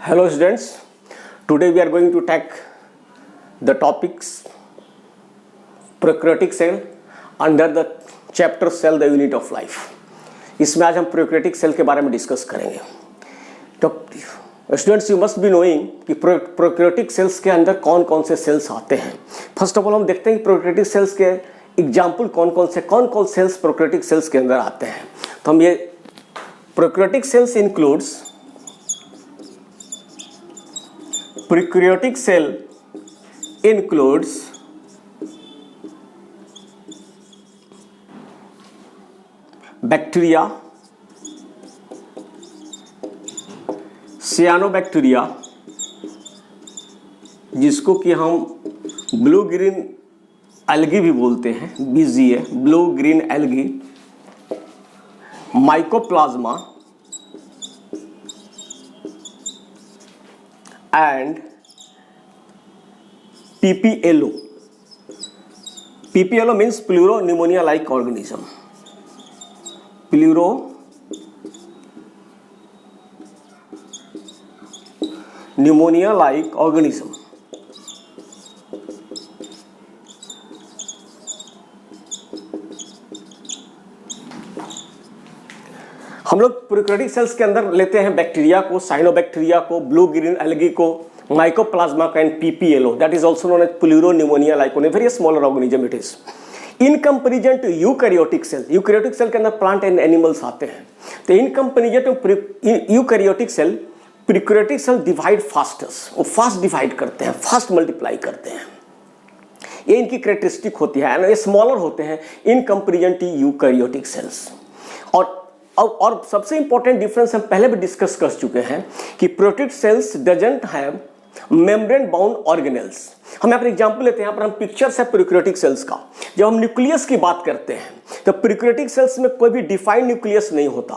Hello students, today we are going to take the topics prokaryotic cell under the chapter cell the unit of life. इसमें आज हम prokaryotic cell के बारे में discuss करेंगे. तो students you must be knowing कि prokaryotic cells के अंदर कौन कौन से सेल्स आते हैं. फर्स्ट ऑफ ऑल हम देखते हैं कि प्रोकैरियोटिक सेल्स के एग्जाम्पल कौन कौन सेल्स प्रोकैरियोटिक सेल्स के अंदर आते हैं. तो हम ये prokaryotic cells includes Prokaryotic cell includes bacteria, cyanobacteria, जिसको कि हम ब्लू ग्रीन एल्गी भी बोलते हैं, BGA, blue green algae, mycoplasma and PPLO. PPLO means pleuropneumonia like organism. Pleuropneumonia like organism. हम लोग प्रोकैरियोटिक सेल्स के अंदर लेते हैं बैक्टीरिया को, साइनोबैक्टीरिया को, ब्लू ग्रीन एल्गी को, माइकोप्लाज्मा का and PPLO, that is also known as pleuropneumonia like very smaller organism it is. In comparison to eukaryotic cell, eukaryotic cell के अंदर प्लांट एंड एनिमल्स आते हैं. तो in comparison to eukaryotic cell, prokaryotic cell divide fastest, वो fast divide करते हैं, fast multiply करते हैं. ये इनकी कैरेक्टरिस्टिक होती है, ये स्मॉलर होते हैं in comparison to eukaryotic cells. और सबसे इंपॉर्टेंट डिफरेंस हम पहले भी डिस्कस कर चुके हैं कि prokaryotic cells doesn't have membrane bound organelles. हम यहाँ पर एग्जांपल लेते हैं, यहाँ पर हम पिक्चर्स है प्रोकैरियोटिक सेल्स का. जब हम न्यूक्लियस की बात करते हैं तो प्रोकैरियोटिक सेल्स में कोई भी डिफाइंड न्यूक्लियस नहीं होता.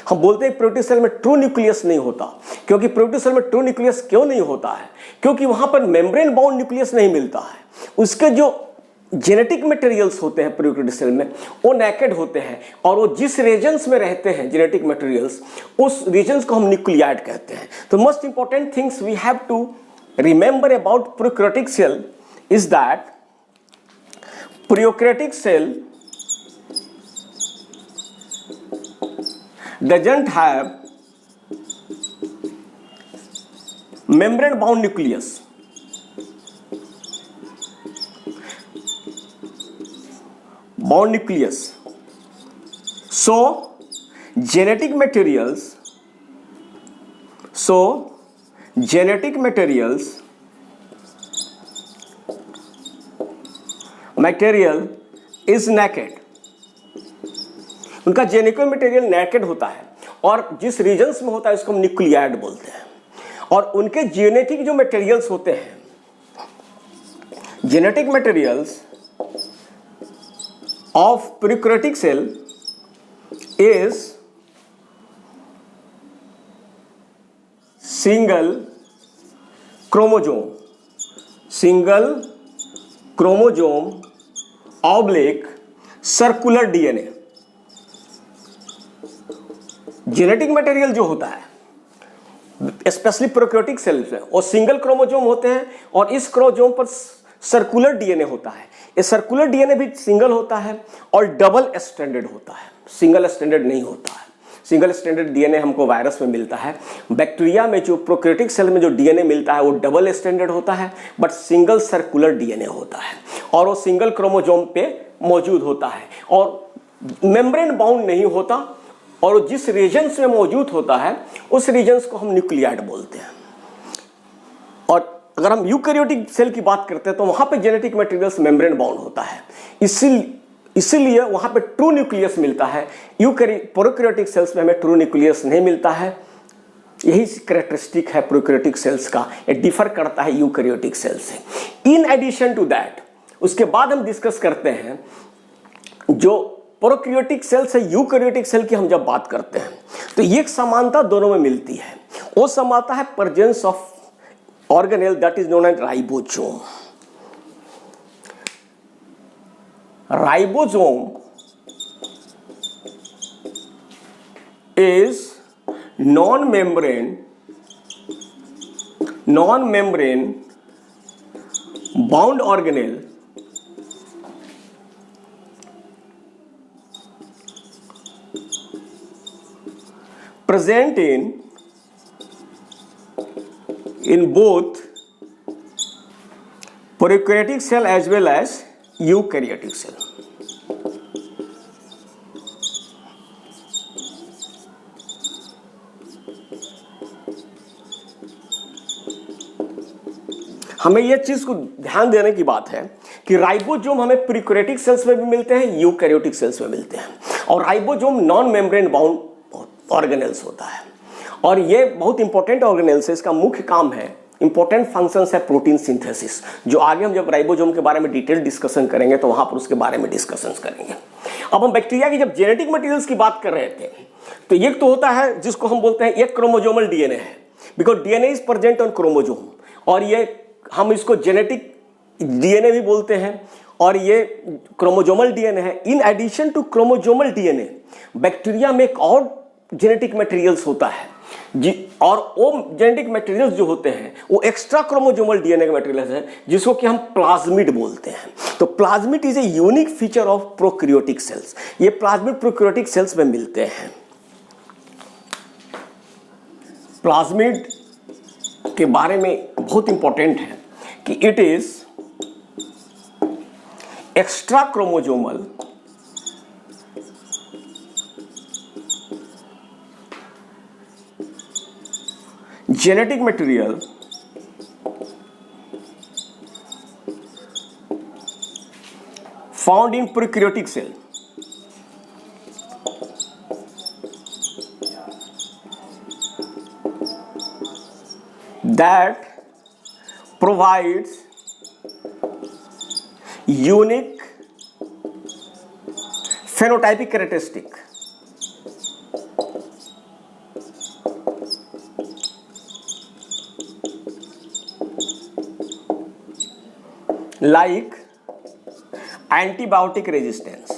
हम बोलते हैं प्रोकैरियोटिक सेल में ट्रू न्यूक्लियस नहीं होता. क्योंकि प्रोकैरियोटिक सेल में ट्रू न्यूक्लियस क्यों नहीं होता है? क्योंकि वहां पर मेम्ब्रेन बाउंड न्यूक्लियस नहीं मिलता है. उसके जो जेनेटिक मटेरियल्स होते हैं प्रोकैरियोटिक सेल में वो नेकेड होते हैं, और वो जिस रीजन्स में रहते हैं जेनेटिक मटेरियल्स, उस रीजन्स को हम न्यूक्लियाइड कहते हैं. तो most important things we have to remember about prokaryotic cell is that prokaryotic cell doesn't have membrane bound nucleus. Bound nucleus. So genetic materials material is naked. उनका genetic material naked होता है, और जिस regions में होता है उसको हम न्यूक्लियाइड बोलते हैं. और उनके जेनेटिक जो मटेरियल्स होते हैं, genetic materials of prokaryotic cell is single chromosome oblique circular DNA. Genetic material जो होता है स्पेशली प्रोकैरियोटिक सेल्स में, और सिंगल क्रोमोसोम होते हैं, और इस क्रोमोसोम पर सर्कुलर डीएनए होता है. ये सर्कुलर डीएनए भी सिंगल होता है और डबल स्ट्रैंडेड होता है, सिंगल स्ट्रैंडेड नहीं होता है. सिंगल स्ट्रैंडेड डीएनए हमको वायरस में मिलता है. बैक्टीरिया में जो प्रोकैरियोटिक सेल में जो डीएनए मिलता है वो डबल स्ट्रैंडेड होता है, बट सिंगल सर्कुलर डीएनए होता है, और वो सिंगल क्रोमोसोम पे मौजूद होता है, और मेम्ब्रेन बाउंड नहीं होता, और जिस रीजन्स में मौजूद होता है उस रीजन्स को हम न्यूक्लियाइड बोलते हैं. और अगर हम यूकैरियोटिक सेल की बात करते हैं तो वहां पे जेनेटिक मटेरियल्स मेम्ब्रेन बाउंड होता है, इसीलिए वहां पे ट्रू न्यूक्लियस मिलता है. प्रोकैरियोटिक सेल्स में हमें ट्रू न्यूक्लियस नहीं मिलता है. यही कैरेक्टरिस्टिक है प्रोकैरियोटिक सेल्स का, ये डिफर करता है यूकैरियोटिक सेल से. इन एडिशन टू दैट, उसके बाद हम डिस्कस करते हैं जो प्रोकैरियोटिक सेल से यूकैरियोटिक सेल की हम जब बात करते हैं तो ये एक समानता दोनों में मिलती है. वो समानता है presence of organelle that is known as ribosome. Ribosome is non-membrane non membrane bound organelle present in both prokaryotic cell as well as eukaryotic cell. हमें यह चीज को ध्यान देने की बात है कि राइबोसोम हमें प्रोकैरियोटिक सेल्स में भी मिलते हैं, यूकैरियोटिक सेल्स में मिलते हैं, और ribosome non membrane bound organelles होता है, और ये बहुत इंपॉर्टेंट ऑर्गेनेल्स है। इसका मुख्य काम है, इंपॉर्टेंट फंक्शंस है प्रोटीन सिंथेसिस, जो आगे हम जब राइबोसोम के बारे में डिटेल डिस्कशन करेंगे तो वहां पर उसके बारे में डिस्कशन करेंगे। अब हम बैक्टीरिया की जब जेनेटिक मटेरियल्स की बात कर रहे थे, तो एक तो होता है जिसको हम बोलते हैं एक क्रोमोजोमल डीएनए है, because DNA is present on chromosome, और ये हम इसको जेनेटिक डीएनए भी बोलते हैं, और ये क्रोमोजोमल डीएनए है। In addition to chromosomal DNA bacteria में एक और जेनेटिक मटेरियल्स होता है जी, और वो जेनेटिक मटेरियल्स जो होते हैं वो एक्स्ट्रा क्रोमोजोमल डीएनए के मटेरियल्स हैं, जिसको कि हम प्लाज्मिड बोलते हैं। तो plasmid is a unique feature of prokaryotic cells. ये प्लाज्मिड प्रोकैरियोटिक सेल्स में मिलते हैं। प्लाज्मिड के बारे में बहुत इंपॉर्टेंट है कि it is extra chromosomal genetic material found in prokaryotic cell that provides unique phenotypic characteristic like antibiotic resistance।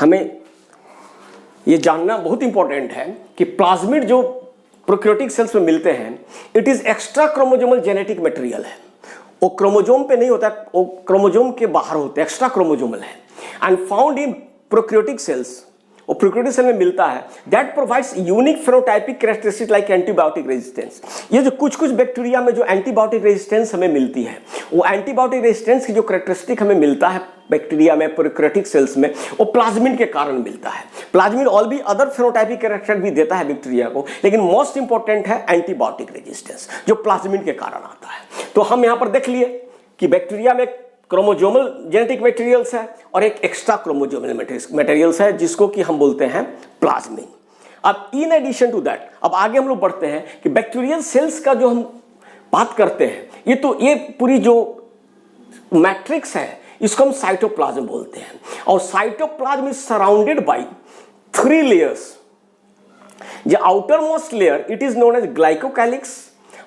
हमें ये जानना बहुत इंपॉर्टेंट है कि प्लाज्मिड जो प्रोकैरियोटिक सेल्स में मिलते हैं, it is extra chromosomal genetic material है। वो क्रोमोजोम पे नहीं होता, वो क्रोमोजोम के बाहर होते हैं, एक्स्ट्रा क्रोमोजोमल है, and found in prokaryotic cells, वो प्रोकैरियोटिक सेल में मिलता है। That provides unique phenotypic characteristic like antibiotic resistance. ये जो कुछ कुछ बैक्टीरिया में जो एंटीबायोटिक रेजिस्टेंस हमें मिलती है, वो एंटीबायोटिक रेजिस्टेंस की जो कैरेक्टरिस्टिक हमें मिलता है बैक्टीरिया में, प्रोकैरियोटिक सेल्स में, वो प्लाज्मिड के कारण मिलता है। प्लाज्मिड ऑल भी अदर फेनोटाइपिक कैरेक्टर भी देता है बैक्टीरिया को, लेकिन मोस्ट इंपॉर्टेंट है एंटीबायोटिक रेजिस्टेंस, जो प्लाज्मिड के कारण आता है। तो हम यहां पर देख लिए कि बैक्टीरिया में क्रोमोजोमल जेनेटिक मटेरियल्स है और एक एक्स्ट्रा क्रोमोजोमल मटेरियल्स है, जिसको कि हम बोलते हैं प्लाज्मिड। अब इन एडिशन टू दैट, अब आगे हम लोग बढ़ते हैं कि बैक्टीरियल सेल्स का जो हम बात करते हैं, ये पूरी जो मैट्रिक्स है इसको हम साइटोप्लाज्म बोलते हैं, और cytoplasm is surrounded by 3 layers. The outer most layer it is known as glycocalyx,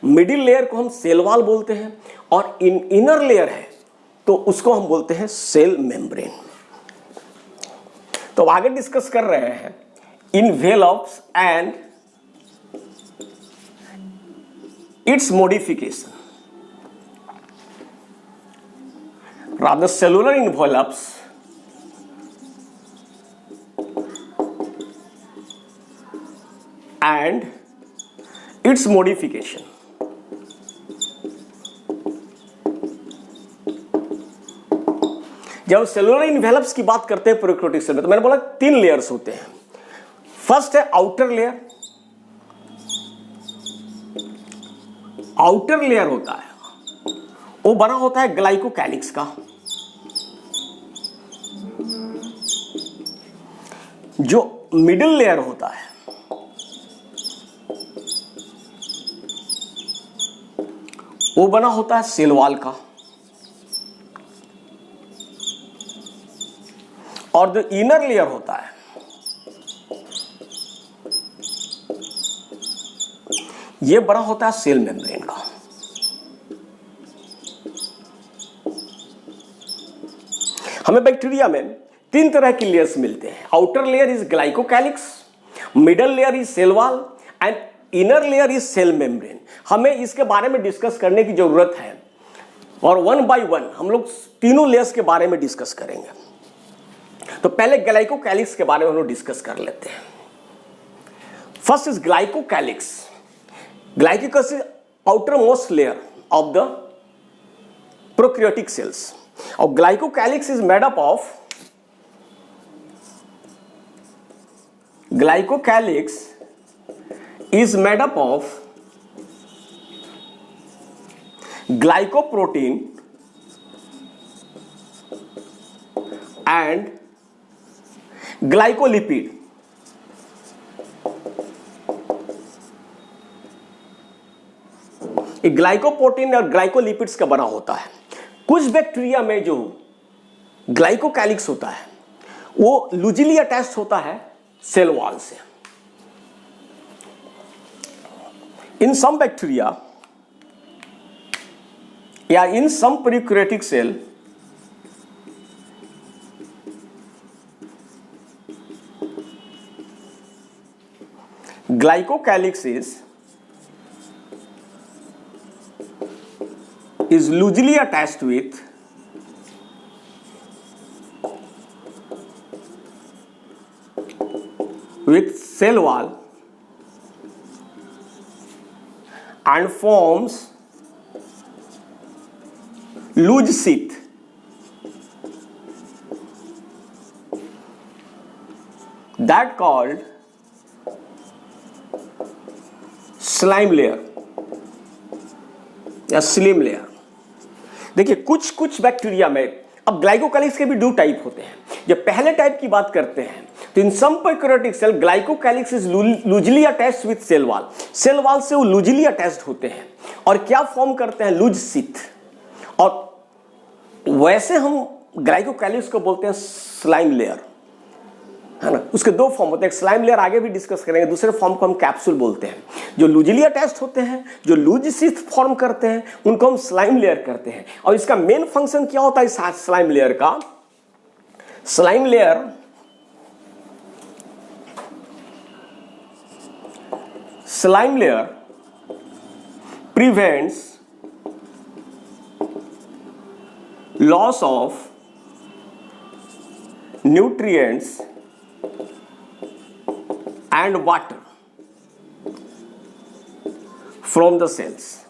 middle layer को हम सेल वॉल बोलते हैं, और इनर लेयर है तो उसको हम बोलते हैं सेल मेम्ब्रेन। तो आगे डिस्कस कर रहे हैं envelopes and its modification. Rather cellular envelopes and its modification. जब सेलुलर इनवेलप्स की बात करते हैं प्रोकैरियोटिक सेल में, तो मैंने बोला 3 लेयर्स होते हैं। फर्स्ट है आउटर लेयर। आउटर लेयर होता है वो बना होता है ग्लाइकोकैलिक्स का। जो मिडिल लेयर होता है वो बना होता है सेल वॉल का, और जो इनर लेयर होता है ये बड़ा होता है सेल मेम्ब्रेन का। हमें बैक्टीरिया में 3 तरह की लेयर्स मिलते हैं। Outer layer is glycocalyx, middle layer is cell wall and inner layer is cell membrane. हमें इसके बारे में डिस्कस करने की जरूरत है और वन बाय वन हम लोग तीनों लेयर्स के बारे में डिस्कस करेंगे। तो पहले ग्लाइकोकैलिक्स के बारे में हम लोग डिस्कस कर लेते हैं। First is glycocalyx. Glycocalyx is outer most layer of the prokaryotic cells और glycocalyx is made up of Glycocalyx is made up of glycoprotein and glycolipid. ये ग्लाइकोप्रोटीन और ग्लाइकोलिपिड्स का बना होता है। कुछ बैक्टीरिया में जो ग्लाइकोकैलिक्स होता है वो लूजली अटैच्ड होता है सेल वॉल से। इन सम बैक्टीरिया या in some prokaryotic cell glycocalyx is loosely attached with cell wall and forms loose sheath that called slime layer या स्लिम लेयर। देखिए कुछ बैक्टीरिया में, अब ग्लाइकोकैलिक्स के भी दो टाइप होते हैं। जब पहले टाइप की बात करते हैं तो in some prokaryotic cell glycocalyx is loosely attached with cell wall. Cell wall से वो लूजली अटैच्ड होते हैं और क्या फॉर्म करते हैं, लूज शीथ। और वैसे हम ग्लाइकोकैलिक्स को बोलते हैं स्लाइम लेयर, है ना। उसके दो फॉर्म होते हैं, स्लाइम लेयर आगे भी डिस्कस करेंगे, दूसरे फॉर्म को हम कैप्सूल बोलते हैं। जो लूजली अटैच्ड होते हैं, जो लूज शीथ फॉर्म करते हैं, उनको हम स्लाइम लेयर करते हैं। और इसका मेन फंक्शन क्या होता है इस स्लाइम लेयर का? Slime layer prevents loss of nutrients and water from the cells.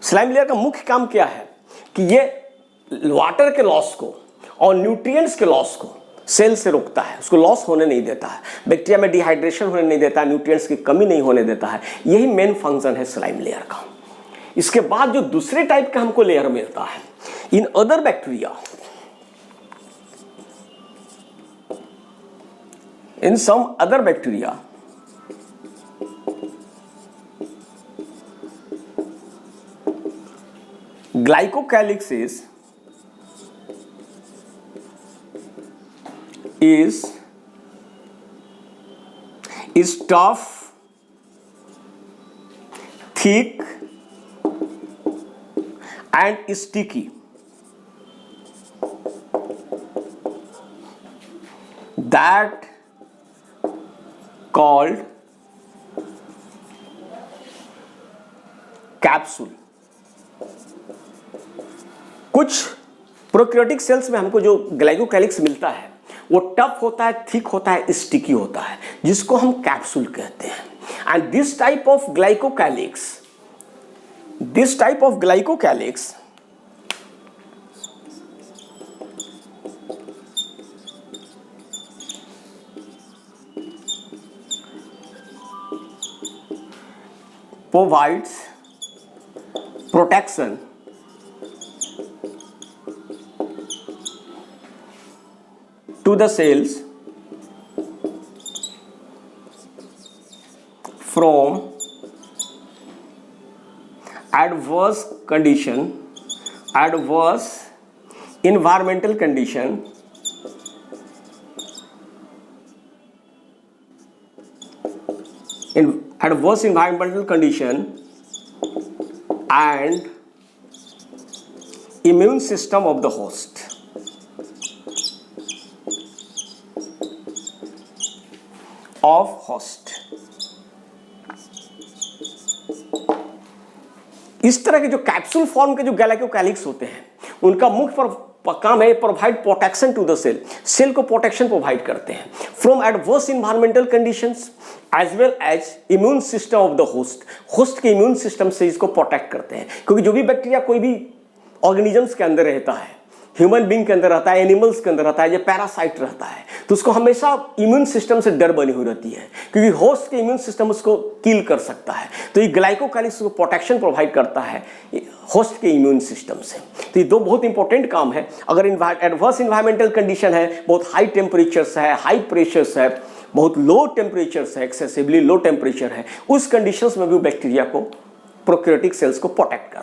Slime layer का मुख्य काम क्या है कि ये वाटर के लॉस को और न्यूट्रिएंट्स के लॉस को सेल से रोकता है, उसको लॉस होने नहीं देता है, बैक्टीरिया में डिहाइड्रेशन होने नहीं देता है, न्यूट्रिएंट्स की कमी नहीं होने देता है। यही मेन फंक्शन है स्लाइम लेयर का। इसके बाद जो दूसरे टाइप का हमको लेयर मिलता है, in other bacteria, in some other bacteria glycocalyx is tough, thick and sticky. That called capsule. कुछ प्रोकैरियोटिक सेल्स में हमको जो ग्लाइकोकैलिक्स मिलता है वो टफ होता है, थिक होता है, स्टिकी होता है, जिसको हम कैप्सूल कहते हैं। And this type of glycocalyx provides protection to the cells from adverse environmental condition and immune system of the host. Of host. इस तरह के जो कैप्सूल फॉर्म के जो गैलाक्टोकैलिक्स होते हैं उनका मुख्य काम है provide protection to the cell, cell को प्रोटेक्शन प्रोवाइड करते हैं from adverse environmental conditions as well as immune system of the host, host के इम्यून सिस्टम से इसको प्रोटेक्ट करते हैं। क्योंकि जो भी बैक्टीरिया कोई भी ऑर्गेनिजम्स के अंदर रहता है, ह्यूमन बींग के अंदर रहता है, एनिमल्स के अंदर रहता है, जो पैरासाइट रहता है, तो उसको हमेशा इम्यून सिस्टम से डर बनी हुई रहती है क्योंकि होस्ट के इम्यून सिस्टम उसको किल कर सकता है। तो ये ग्लाइकोकैलिक्स को प्रोटेक्शन प्रोवाइड करता है होस्ट के इम्यून सिस्टम से। तो ये दो बहुत इंपॉर्टेंट काम है। अगर एडवर्स इन्वायरमेंटल कंडीशन है, बहुत हाई टेम्परेचर्स है, हाई प्रेशर्स है, बहुत लो टेम्परेचर्स है, एक्सेसिवली लो टेम्परेचर है, उस कंडीशंस में भी बैक्टीरिया को प्रोकैरियोटिक सेल्स को प्रोटेक्ट कर